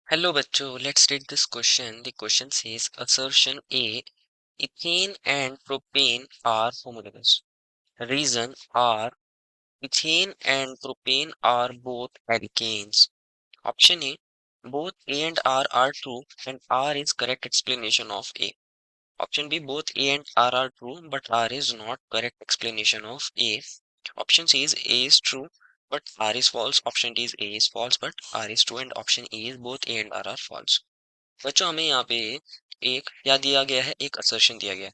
Hello बच्चों, let's read this question. The question says assertion A, ethane and propane are homologous. Reason R, ethane and propane are both alkanes. Option A, both A and R are true and R is correct explanation of A. Option B, both A and R are true but R is not correct explanation of A. Option C is A is true but R is false. Option D is A is false but R is true and option E is both A and R are false. बच्चों हमें यहाँ पे एक क्या दिया गया है, एक असर्शन दिया गया है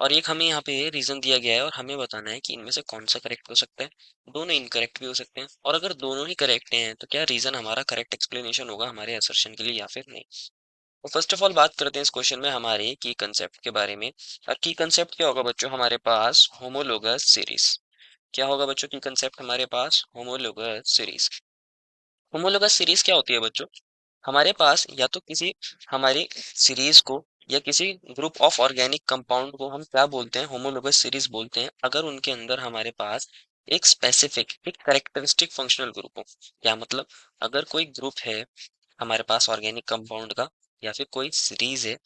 और एक हमें यहाँ पे रीजन दिया गया है और हमें बताना है कि इनमें से कौन सा करेक्ट हो सकता है। दोनों इनकरेक्ट भी हो सकते हैं और अगर दोनों ही करेक्ट हैं तो क्या रीजन हमारा करेक्ट एक्सप्लेनेशन होगा हमारे असर्शन के लिए या फिर नहीं। तो फर्स्ट ऑफ ऑल बात करते हैं इस क्वेश्चन में हमारे की कंसेप्ट के बारे में। और की कंसेप्ट क्या होगा बच्चों, हमारे पास होमोलोगस सीरीज। क्या होगा बच्चों की कंसेप्ट हमारे पास? Homologous series. होमोलोगस सीरीज क्या होती है बच्चों? हमारे पास या तो किसी हमारी सीरीज को या किसी ग्रुप ऑफ ऑर्गेनिक कंपाउंड को हम क्या बोलते हैं? होमोलोगस सीरीज बोलते हैं अगर उनके अंदर हमारे पास एक स्पेसिफिक एक कैरेक्टरिस्टिक फंक्शनल ग्रुप हो। क्या मतलब? अगर कोई ग्रुप है हमारे पास ऑर्गेनिक कंपाउंड का या फिर कोई सीरीज है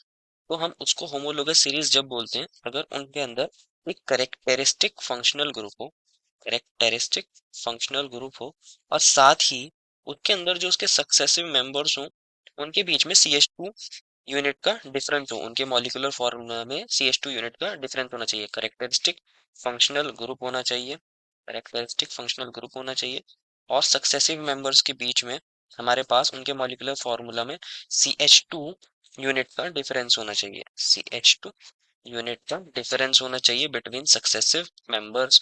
तो हम उसको होमोलोगस सीरीज जब बोलते हैं अगर उनके अंदर एक कैरेक्टरिस्टिक फंक्शनल ग्रुप हो, कैरेक्टरिस्टिक फंक्शनल ग्रुप हो और साथ ही उसके अंदर जो उसके सक्सेसिव मेंबर्स हों उनके बीच में CH2 यूनिट का डिफरेंस हो, उनके मॉलिक्यूलर फॉर्मूला में CH2 यूनिट का डिफरेंस होना चाहिए। कैरेक्टरिस्टिक फंक्शनल ग्रुप होना चाहिए, कैरेक्टरिस्टिक फंक्शनल ग्रुप होना चाहिए और सक्सेसिव मेंबर्स के बीच में हमारे पास उनके मॉलिक्यूलर फॉर्मूला में CH2 यूनिट का डिफरेंस होना चाहिए। CH2 यूनिट का डिफरेंस होना चाहिए बिटवीन सक्सेसिव मेंबर्स।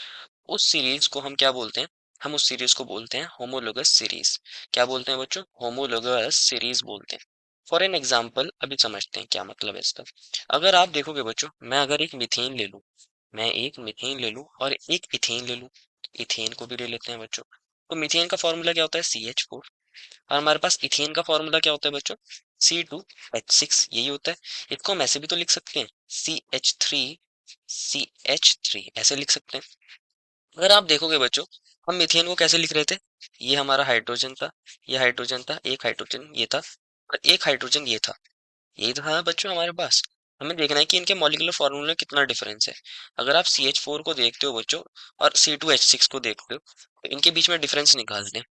उस सीरीज को हम क्या बोलते हैं? हम उस सीरीज को बोलते हैं होमोलोगस सीरीज। क्या बोलते हैं बच्चों? होमोलोगस सीरीज बोलते हैं। फॉर एन एग्जाम्पल अभी समझते हैं क्या मतलब है इसका। अगर आप देखोगे बच्चों, मैं अगर एक मीथेन ले लूं, मैं एक मीथेन ले लूं और एक इथेन ले लूं, इथेन को भी ले लेते हैं बच्चों, तो मीथेन का फॉर्मूला क्या होता है? CH4। और हमारे पास इथेन का फॉर्मूला क्या होता है बच्चों? C2H6। यही होता है। इसको हम ऐसे भी तो लिख सकते हैं, CH3 ऐसे लिख सकते हैं। अगर आप देखोगे बच्चों, हम मीथेन को कैसे लिख रहे थे? ये हमारा हाइड्रोजन था, ये हाइड्रोजन था, एक हाइड्रोजन ये था और एक हाइड्रोजन ये था। यही तो था बच्चों हमारे पास। हमें देखना है कि इनके मॉलिक्यूलर फॉर्मूले में कितना डिफरेंस है। अगर आप CH4 को देखते हो बच्चों और C2H6 को देखते हो तो इनके बीच में डिफरेंस निकाल दें।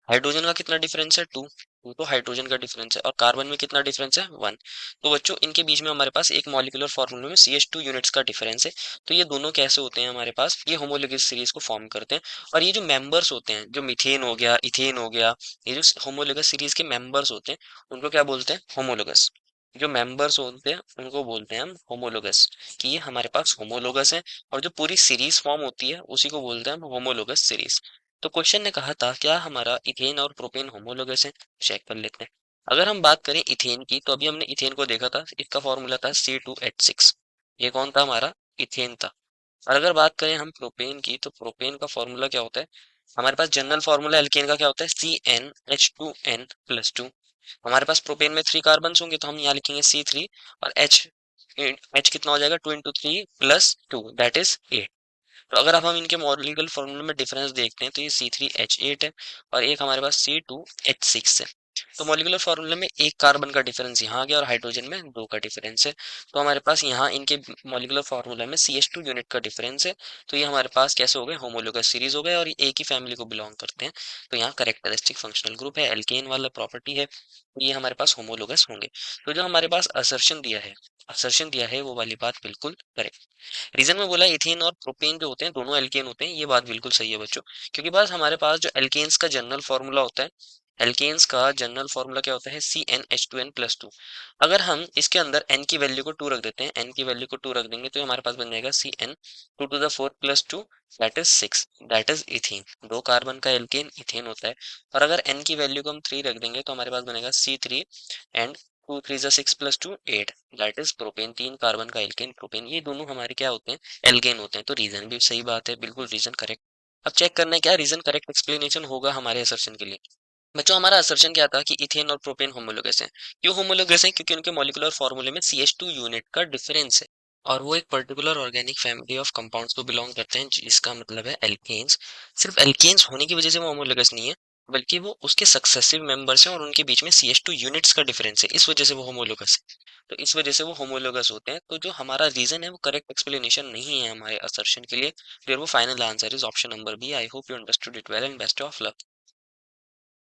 हाइड्रोजन का कितना डिफरेंस है? टू। टू तो हाइड्रोजन का डिफरेंस है और कार्बन में कितना डिफरेंस है? वन। तो बच्चों इनके बीच में हमारे पास एक मॉलिक्यूलर फॉर्मूले में CH2 यूनिट्स का डिफरेंस है। तो ये दोनों कैसे होते हैं हमारे पास? ये होमोलोगस सीरीज को फॉर्म करते हैं। और ये जो मेंबर्स होते हैं, जो मीथेन हो गया, इथेन हो गया, ये जो होमोलोगस सीरीज के मेंबर्स होते हैं उनको क्या बोलते हैं? होमोलोगस। जो मेंबर्स होते हैं उनको बोलते हैं हम होमोलोगस, कि ये हमारे पास होमोलोगस है। और जो पूरी सीरीज फॉर्म होती है उसी को बोलते हैं हम होमोलोगस सीरीज। तो क्वेश्चन ने कहा था क्या हमारा इथेन और प्रोपेन होमोलोगस है? चेक कर लेते हैं। अगर हम बात करें इथेन की तो अभी हमने इथेन को देखा था, इसका फॉर्मूला था C2H6। ये कौन था हमारा? इथेन था। और अगर बात करें हम प्रोपेन की तो प्रोपेन का फॉर्मूला क्या होता है? हमारे पास जनरल फॉर्मूला एल्केन का क्या होता है? CnH2n+2। हमारे पास प्रोपेन में 3 कार्बन होंगे तो हम यहाँ लिखेंगे C3 और H कितना हो जाएगा? 2 × 3 + 2 दैट इज 8। तो अगर अब हम इनके मॉलिक्यूलर फॉर्मूले में डिफरेंस देखते हैं तो ये C3H8 है और एक हमारे पास C2H6 है। तो मॉलिक्यूलर फॉर्मूले में एक कार्बन का डिफरेंस यहाँ आ गया और हाइड्रोजन में 2 का डिफरेंस है। तो हमारे पास यहाँ इनके मॉलिक्यूलर फॉर्मूला में CH2 यूनिट का डिफरेंस है। तो ये हमारे पास कैसे हो गए? होमोलोगस सीरीज हो गए और ये एक ही फैमिली को बिलोंग करते हैं। तो यहाँ करेक्टरिस्टिक फंक्शनल ग्रुप है, एल्केन वाला प्रॉपर्टी है, तो ये हमारे पास होमोलोगस होंगे। तो जो हमारे पास असर्शन दिया है वो वाली बात बिल्कुल करेक्ट। रीजन में बोला इथेन और प्रोपेन जो होते हैं दोनों एल्केन होते हैं, ये बात बिल्कुल सही है बच्चों। क्योंकि बस हमारे पास जो एल्केन्स का जनरल फॉर्मूला होता है, एल्केन्स का जनरल फॉर्मूला क्या होता है? CnH2n+2। अगर हम इसके अंदर n की वैल्यू को 2 रख देते हैं, n की वैल्यू को 2 रख देंगे तो हमारे पास बन जाएगा Cn2⁴+2 that is 6, that is ethane. 2 carbon का एल्केन इथेन होता है। और अगर n की वैल्यू को हम 3 रख देंगे तो हमारे पास बनेगा C3 and 2 × 3 = 6 + 2 8 that is propane. 3 carbon का एल्केन प्रोपेन, ये दोनों हमारे क्या होते हैं? एल्केन होते हैं। तो रीजन भी सही बात है, बिल्कुल रीजन करेक्ट। अब चेक करना है क्या रीजन करेक्ट एक्सप्लेनेशन होगा हमारे असर्शन के लिए। बच्चों हमारा असर्शन क्या था कि इथेन और प्रोपेन होमोलोगस हैं। क्यों होमोलोगस हैं? क्योंकि उनके मॉलिक्यूलर फॉर्मूले में CH2 यूनिट का डिफरेंस है और वो एक particular organic family of compounds को बिलोंग करते हैं जिसका मतलब है एल्केन्स। सिर्फ एल्केन्स होने की वजह से वो होमोलोगस नहीं है, बल्कि वो उसके सक्सेसिव मेंबर्स हैं और उनके बीच में CH2 यूनिट्स का डिफरेंस है, इस वजह से वो होमोलोगस है। तो इस वजह से वो होमोलोगस होते हैं। तो जो हमारा रीजन है वो करेक्ट एक्सप्लेनेशन नहीं है हमारे असर्शन के लिए। फिर वो final answer is option number B. I hope you understood it well and best of luck.